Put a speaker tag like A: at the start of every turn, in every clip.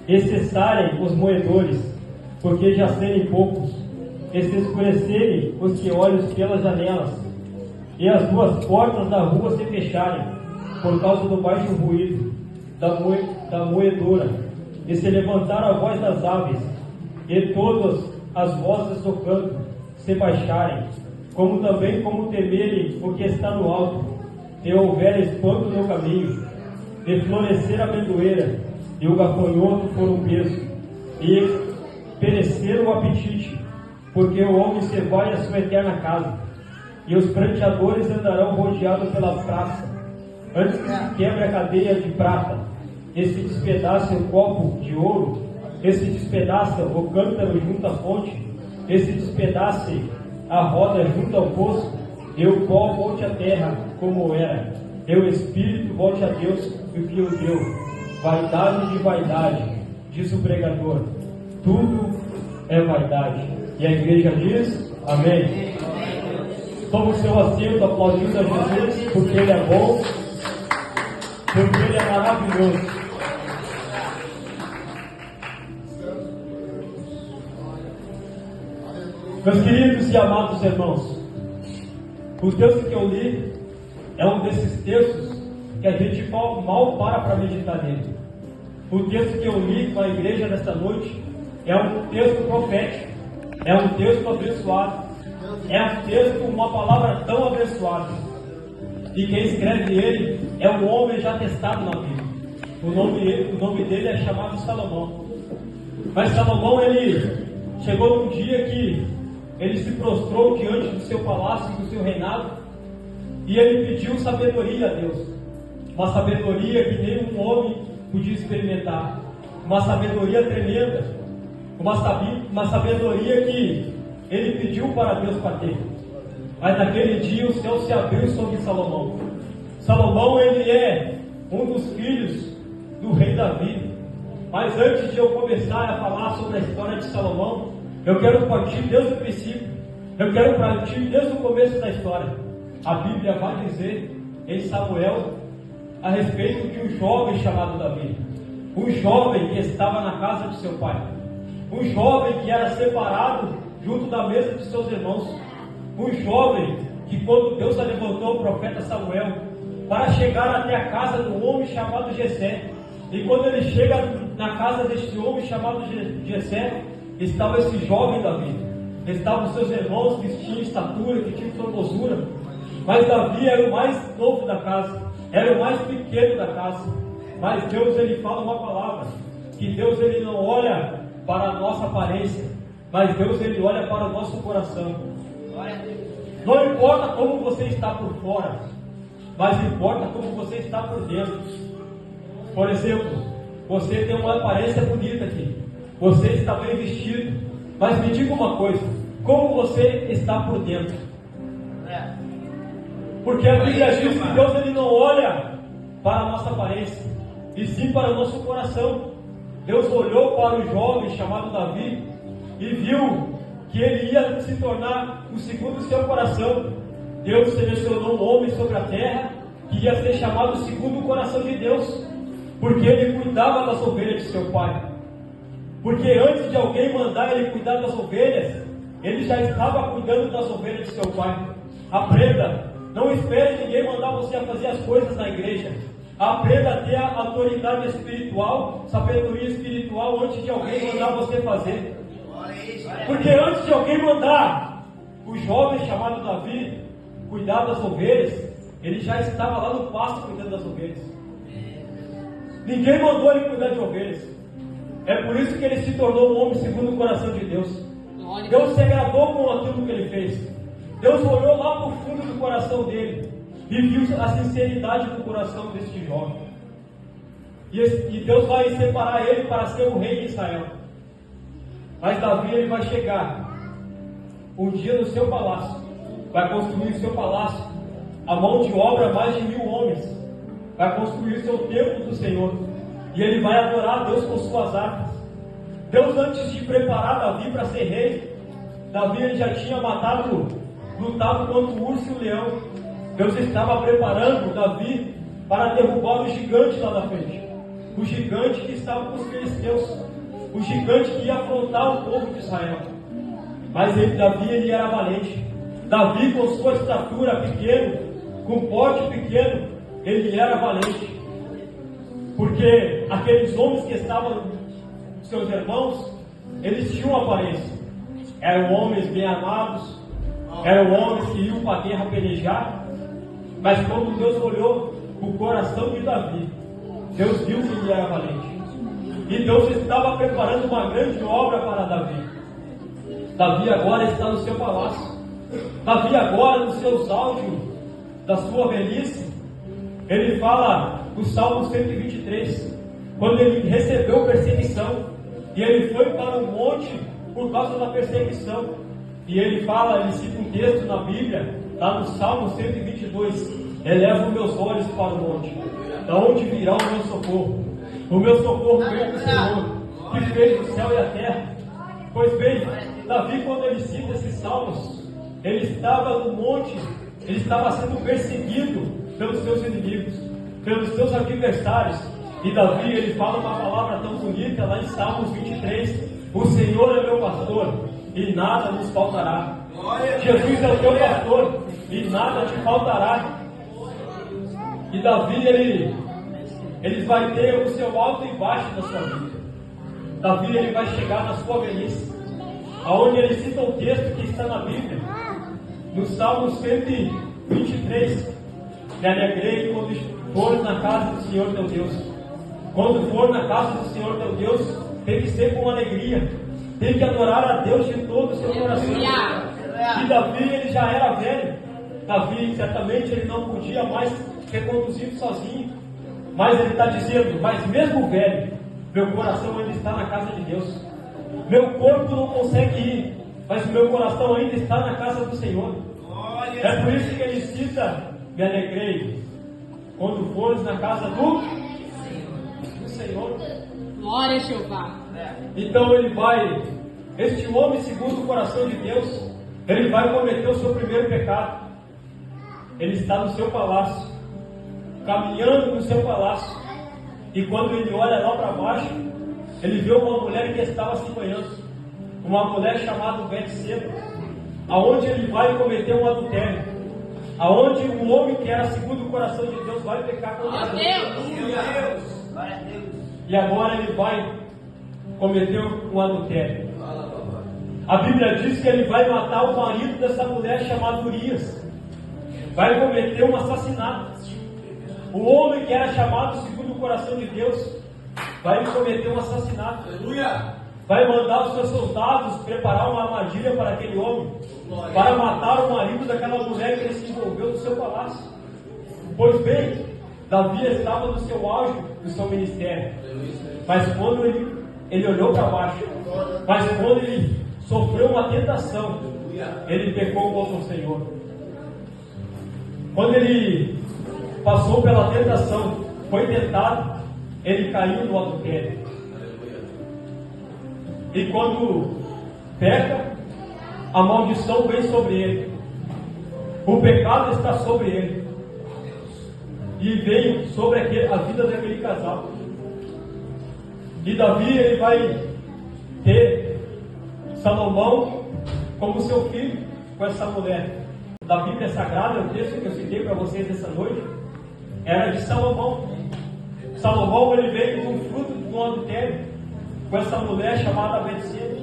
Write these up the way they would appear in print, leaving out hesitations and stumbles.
A: e cessarem os moedores, porque já serem poucos, e se escurecerem os que olham pelas janelas, e as duas portas da rua se fecharem, por causa do baixo ruído da moedora, e se levantar a voz das aves, e todas as vozes do canto se baixarem, como também como temerem o que está no alto, e houver espanto no caminho, e florescer a amendoeira, e o gafanhoto for um peso, e perecer o apetite, porque o homem se vai à sua eterna casa, e os pranteadores andarão rodeados pela praça, antes que se quebre a cadeia de prata, e se despedace o copo de ouro, e se despedaça o cântaro junto à fonte, e se despedace a roda junto ao poço, e o pó volte à terra como era, e o espírito volte a Deus o que o deu. Vaidade de vaidade, diz o pregador, tudo é vaidade. E a igreja diz, amém. Toma o seu assento aplaudindo a Jesus, porque Ele é bom, porque Ele é maravilhoso. Meus queridos e amados irmãos, o texto que eu li é um desses textos que a gente mal para meditar nele. O texto que eu li com a igreja nesta noite é um texto profético, é um texto abençoado, é um texto com uma palavra tão abençoada. E quem escreve ele é um homem já testado na Bíblia. O nome dele é chamado Salomão. Mas Salomão, ele chegou num dia que ele se prostrou diante do seu palácio, do seu reinado, e ele pediu sabedoria a Deus. Uma sabedoria que nenhum homem podia experimentar. Uma sabedoria tremenda. Uma sabedoria que ele pediu para Deus para ter. Mas naquele dia o céu se abriu sobre Salomão. Salomão, ele é um dos filhos do rei Davi. Mas antes de eu começar a falar sobre a história de Salomão, eu quero partir desde o princípio. Eu quero partir desde o começo da história. A Bíblia vai dizer em Samuel a respeito de um jovem chamado Davi. Um jovem que estava na casa de seu pai. Um jovem que era separado junto da mesa de seus irmãos. Um jovem que, quando Deus levantou o profeta Samuel para chegar até a casa do homem chamado Jessé, e quando ele chega na casa deste homem chamado Jessé, estava esse jovem Davi. Estavam seus irmãos que tinham estatura, que tinham formosura. Mas Davi era o mais novo da casa, era o mais pequeno da casa. Mas Deus, ele fala uma palavra, que Deus, ele não olha para a nossa aparência, mas Deus, ele olha para o nosso coração. Não importa como você está por fora, mas importa como você está por dentro. Por exemplo, você tem uma aparência bonita aqui, você está bem vestido, mas me diga uma coisa, como você está por dentro? Porque a Bíblia diz que Deus, ele não olha para a nossa aparência, e sim para o nosso coração. Deus olhou para o jovem chamado Davi e viu que ele ia se tornar o segundo seu coração. Deus selecionou um homem sobre a terra que ia ser chamado o segundo coração de Deus, porque ele cuidava das ovelhas de seu pai. Porque antes de alguém mandar ele cuidar das ovelhas, ele já estava cuidando das ovelhas de seu pai. Aprenda, não espere ninguém mandar você a fazer as coisas na igreja. Aprenda a ter a autoridade espiritual, sabedoria espiritual antes de alguém mandar você fazer. Porque antes de alguém mandar o jovem chamado Davi cuidar das ovelhas, ele já estava lá no pasto cuidando das ovelhas. Ninguém mandou ele cuidar de ovelhas. É por isso que ele se tornou um homem segundo o coração de Deus. Deus se agradou com aquilo que ele fez. Deus olhou lá para o fundo do coração dele e viu a sinceridade do coração deste jovem. E Deus vai separar ele para ser o rei de Israel. Mas Davi, ele vai chegar um dia no seu palácio, vai construir o seu palácio, a mão de obra mais de 1000 homens, vai construir o seu templo do Senhor, e ele vai adorar a Deus com suas armas. Deus, antes de preparar Davi para ser rei, Davi, ele já tinha lutado contra o urso e o leão. Deus estava preparando Davi para derrubar o gigante lá na frente. o gigante que estava com os filisteus, o gigante que ia afrontar o povo de Israel. Mas Davi, ele era valente. Davi, com sua estatura pequena, com porte pequeno, ele era valente. Porque aqueles homens que estavam, seus irmãos, eles tinham aparência. Eram homens bem armados, eram homens que iam para a guerra pelejar. Mas quando Deus olhou o coração de Davi, Deus viu que ele era valente. E Deus estava preparando uma grande obra para Davi. Davi agora está no seu palácio. Davi agora, nos seus áudios da sua velhice, ele fala o Salmo 123, quando ele recebeu perseguição, e ele foi para o monte por causa da perseguição. E ele fala, ele cita um texto na Bíblia, lá no Salmo 122, elevo meus olhos para o monte, da onde virá o meu socorro? O meu socorro vem do Senhor, que fez o céu e a terra. Pois bem, Davi, quando ele cita esses salmos, ele estava no monte, ele estava sendo perseguido pelos seus inimigos, pelos seus adversários. E Davi, ele fala uma palavra tão bonita lá em Salmos 23: o Senhor é meu pastor e nada nos faltará. Jesus é o teu pastor e nada te faltará. E Davi, ele vai ter o seu alto e baixo da sua vida. Davi, ele vai chegar na sua velhice, aonde ele cita um texto que está na Bíblia, no Salmo 123: me alegrei quando for na casa do Senhor teu Deus. Quando for na casa do Senhor teu Deus, tem que ser com alegria, tem que adorar a Deus de todo o seu coração. E Davi, ele já era velho. Davi, certamente, ele não podia mais ser conduzido sozinho. Mas ele está dizendo, mas mesmo velho, meu coração ainda está na casa de Deus. Meu corpo não consegue ir, mas o meu coração ainda está na casa do Senhor. É por isso que ele cita, me alegrei quando fores na casa do Senhor.
B: Glória a Jeová.
A: Então ele vai, este homem segundo o coração de Deus, ele vai cometer o seu primeiro pecado. Ele está no seu palácio, caminhando no seu palácio, e quando ele olha lá para baixo, ele vê uma mulher que estava se banhando, uma mulher chamada Betseba, aonde ele vai cometer um adultério, aonde um homem que era segundo o coração de Deus vai pecar contra Deus. E agora ele vai cometer um adultério. A Bíblia diz que ele vai matar o marido dessa mulher chamada Urias, vai cometer um assassinato. O homem que era chamado segundo o coração de Deus vai cometer um assassinato. Aleluia! Vai mandar os seus soldados preparar uma armadilha para aquele homem, para matar o marido daquela mulher que ele se envolveu no seu palácio. Pois bem, Davi estava no seu auge do seu ministério, mas quando ele olhou para baixo, mas quando ele sofreu uma tentação, ele pecou contra o Senhor. Quando ele passou pela tentação, foi tentado, ele caiu no adultério. E quando peca, a maldição vem sobre ele. O pecado está sobre ele. E veio sobre a vida daquele casal. E Davi, ele vai ter Salomão como seu filho com essa mulher. Da Bíblia Sagrada, o texto que eu citei para vocês essa noite, era de Salomão. Salomão, ele veio com fruto de um adultério com essa mulher chamada Betseba.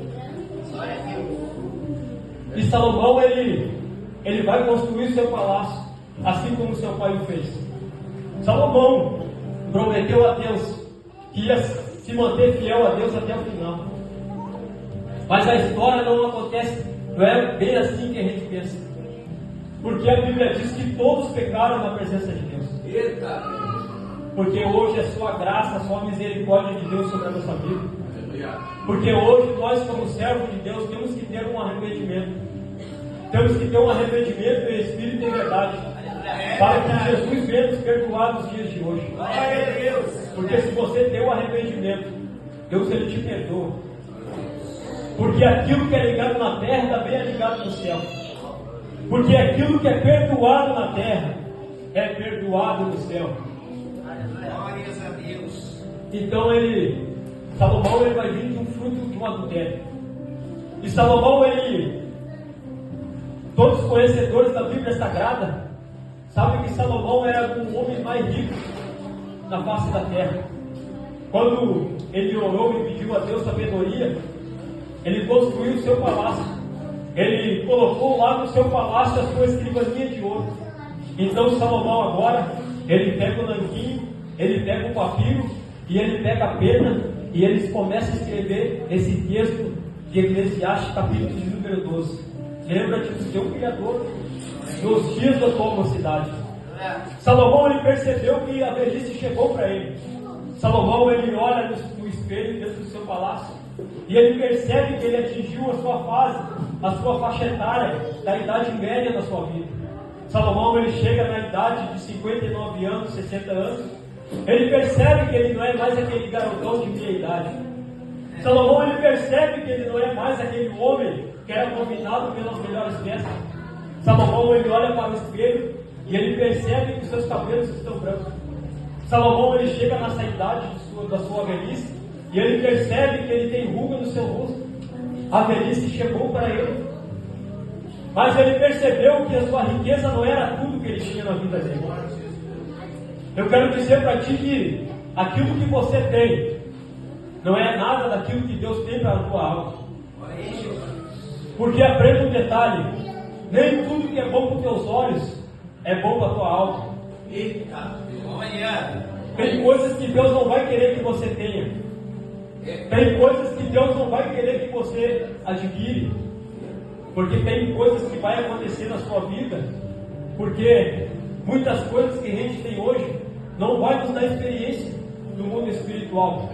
A: E Salomão, ele vai construir seu palácio, assim como seu pai o fez. Salomão prometeu a Deus que ia se manter fiel a Deus até o final. Mas a história não acontece, não é bem assim que a gente pensa. Porque a Bíblia diz que todos pecaram na presença de Deus. Porque hoje é sua graça, sua misericórdia de Deus sobre a nossa vida. Porque hoje nós, como servos de Deus, temos que ter um arrependimento. Temos que ter um arrependimento em espírito e verdade, para que Jesus venha nos perdoar nos dias de hoje. Porque se você tem um arrependimento, Deus, ele te perdoa. Porque aquilo que é ligado na terra também é ligado no céu. Porque aquilo que é perdoado na terra é perdoado no céu. Então Salomão ele vai vir de um fruto de um adultério. E Salomão, todos os conhecedores da Bíblia Sagrada sabem que Salomão era o homem mais rico na face da terra. Quando ele orou e pediu a Deus sabedoria, ele construiu o seu palácio. Ele colocou lá no seu palácio a sua escrivaninha de ouro. Então Salomão agora, ele pega o nanquim, ele pega o papiro e ele pega a pena e eles começam a escrever esse texto de Eclesiastes, capítulo de número 12. Lembra-te do teu Criador nos dias da tua mocidade. Salomão ele percebeu que a velhice chegou para ele. Salomão ele olha no espelho dentro do seu palácio e ele percebe que ele atingiu a sua fase, a sua faixa etária da idade média da sua vida. Salomão ele chega na idade de 59 anos, 60 anos. Ele percebe que ele não é mais aquele garotão de meia idade. Salomão ele percebe que ele não é mais aquele homem que era dominado pelas melhores festas. Salomão ele olha para o espelho e ele percebe que os seus cabelos estão brancos. Salomão ele chega nessa idade da sua velhice e ele percebe que ele tem ruga no seu rosto. A velhice chegou para ele, mas ele percebeu que a sua riqueza não era tudo que ele tinha na vida dele. Eu quero dizer para ti que aquilo que você tem não é nada daquilo que Deus tem para a tua alma. Porque aprenda um detalhe: nem tudo que é bom para os teus olhos é bom para a tua alma. Tem coisas que Deus não vai querer que você tenha. Tem coisas que Deus não vai querer que você adquire. Porque tem coisas que vai acontecer na sua vida. Porque muitas coisas que a gente tem hoje não vai nos dar experiência no mundo espiritual.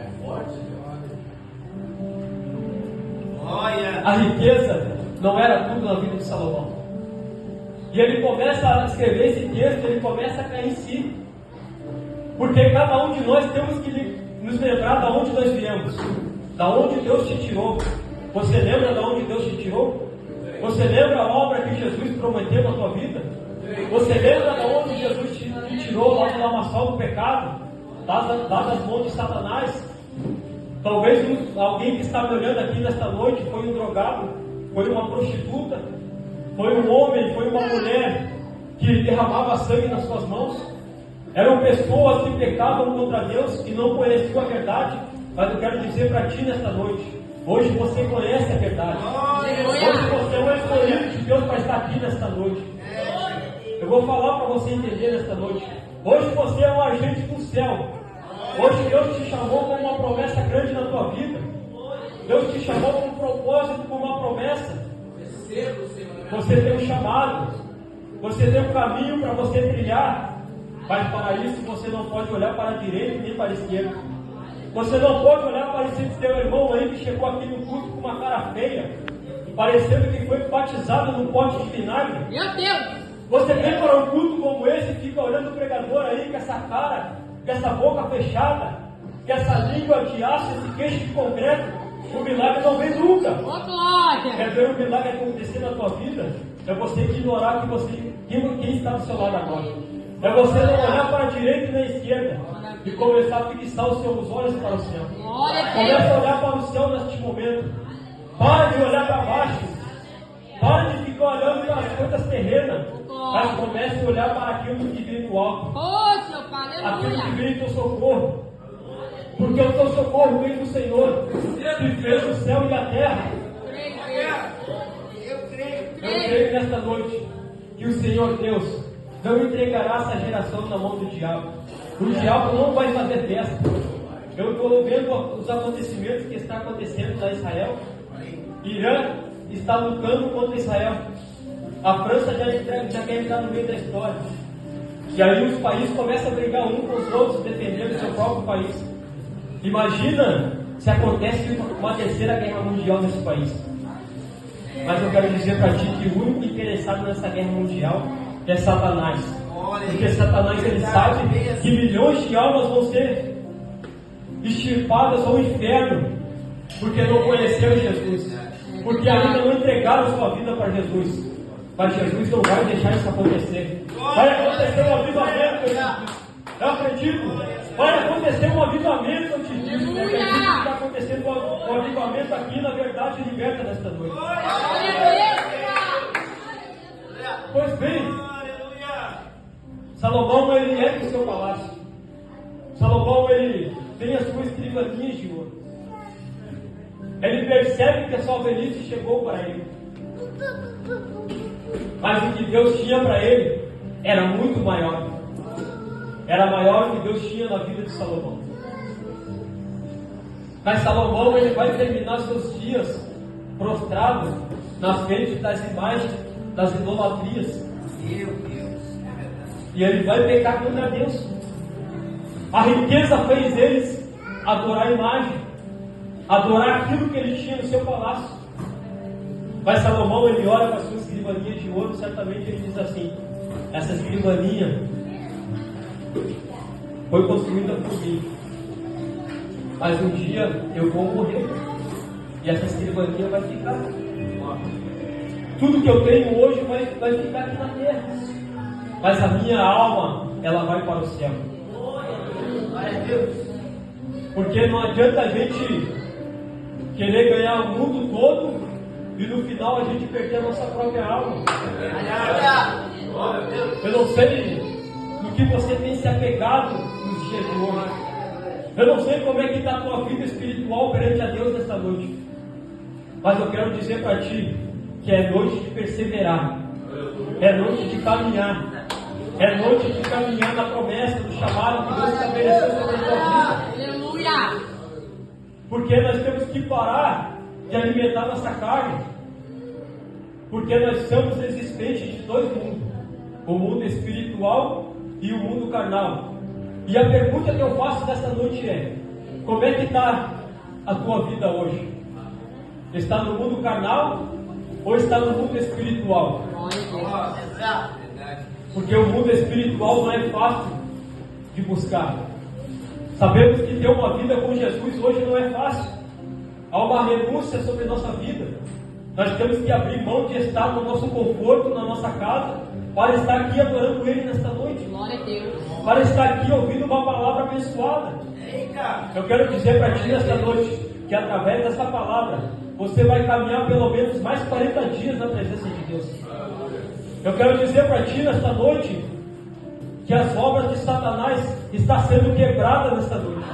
A: A riqueza não era tudo na vida de Salomão. E ele começa a escrever esse texto, ele começa a cair em si. Porque cada um de nós temos que nos lembrar de onde nós viemos, da onde Deus te tirou. Você lembra de onde Deus te tirou? Você lembra a obra que Jesus prometeu na tua vida? Você lembra de onde Jesus te tirou lá do lamaçal do pecado, das mãos de Satanás? Talvez alguém que está me olhando aqui nesta noite foi um drogado, foi uma prostituta, foi um homem, foi uma mulher que derramava sangue nas suas mãos. Eram pessoas que pecavam contra Deus e não conheciam a verdade. Mas eu quero dizer para ti nesta noite: hoje você conhece a verdade. Hoje você é um escolhido de Deus para estar aqui nesta noite. Eu vou falar para você entender nesta noite. Hoje você é um agente do céu. Hoje Deus te chamou com uma promessa grande na tua vida. Deus te chamou com um propósito, com uma promessa. Você tem um chamado. Você tem um caminho para você trilhar. Mas para isso você não pode olhar para a direita nem para a esquerda. Você não pode olhar para esse teu irmão aí que chegou aqui no culto com uma cara feia, parecendo que foi batizado num pote de vinagre.
B: Meu Deus!
A: Você vem para um culto como esse e fica olhando o pregador aí com essa cara, com essa boca fechada, com essa língua de aço, esse queixo de concreto. O milagre não vem nunca. Quer ver o milagre acontecer na tua vida? É você ignorar quem está do seu lado agora. É você não olhar para a direita e na esquerda e começar a fixar os seus olhos para o céu. Começa a olhar para o céu neste momento. Para de olhar para baixo. Para de ficar olhando para as coisas terrenas. Mas comece a olhar para aquilo que vem do alto. Aquilo que vem do teu socorro. Porque o teu socorro vem do Senhor, que fez o céu e a terra. Eu creio nesta noite que o Senhor Deus não entregará essa geração na mão do diabo. O diabo não vai fazer festa. Eu estou vendo os acontecimentos que estão acontecendo na Israel. Irã está lutando contra Israel. A França já quer entrar no meio da história. E aí os países começam a brigar um com os outros, defendendo o seu próprio país. Imagina se acontece uma terceira guerra mundial nesse país. Mas eu quero dizer para ti que o único interessado nessa guerra mundial é Satanás. Porque Satanás ele sabe que milhões de almas vão ser extirpadas ao inferno porque não conheceram Jesus, porque ainda não entregaram sua vida para Jesus. Mas Jesus não vai deixar isso acontecer. Vai acontecer um avivamento. Eu acredito. Vai acontecer um avivamento, eu te digo, né? Que está acontecendo um avivamento aqui, na verdade, liberta nesta noite. Pois bem, Salomão, ele é do seu palácio. Salomão, ele tem as suas escrivaninhas de ouro. Ele percebe que a sua velhice chegou para ele. Mas o que Deus tinha para ele era muito maior. Era maior do que Deus tinha na vida de Salomão. Mas Salomão, ele vai terminar seus dias prostrado na frente das imagens, das idolatrias. E ele vai pecar contra Deus. A riqueza fez eles adorar a imagem, adorar aquilo que ele tinha no seu palácio. Mas Salomão, ele olha para as suas escrivaninhas de ouro, certamente ele diz assim: essa escrivaninha foi construída por mim, mas um dia eu vou morrer e essa escrivaninha vai ficar. Tudo que eu tenho hoje vai ficar aqui na terra, mas a minha alma, ela vai para o céu. Porque não adianta a gente querer ganhar o mundo todo e no final a gente perder a nossa própria alma. Eu não sei no que você tem se apegado nos dias de hoje. Eu não sei como é que está a tua vida espiritual perante a Deus nesta noite. Mas eu quero dizer para ti que é noite de perseverar. É noite de caminhar. É noite de caminhar na promessa do chamado que Deus estabeleceu sobre a tua vida.
B: Aleluia!
A: Porque nós temos que parar de alimentar nossa carne. Porque nós somos existentes de dois mundos: o mundo espiritual e o mundo carnal. E a pergunta que eu faço nessa noite é: como é que está a tua vida hoje? Está no mundo carnal ou está no mundo espiritual? Porque o mundo espiritual não é fácil de buscar. Sabemos que ter uma vida com Jesus hoje não é fácil. Há uma renúncia sobre nossa vida. Nós temos que abrir mão de estar no nosso conforto, na nossa casa, para estar aqui adorando Ele nesta noite.
B: Glória a Deus.
A: Para estar aqui ouvindo uma palavra abençoada. Eu quero dizer para ti nesta noite que através dessa palavra você vai caminhar pelo menos mais 40 dias na presença de Deus. Eu quero dizer para ti nesta noite que as obras de Satanás estão sendo quebradas nesta noite.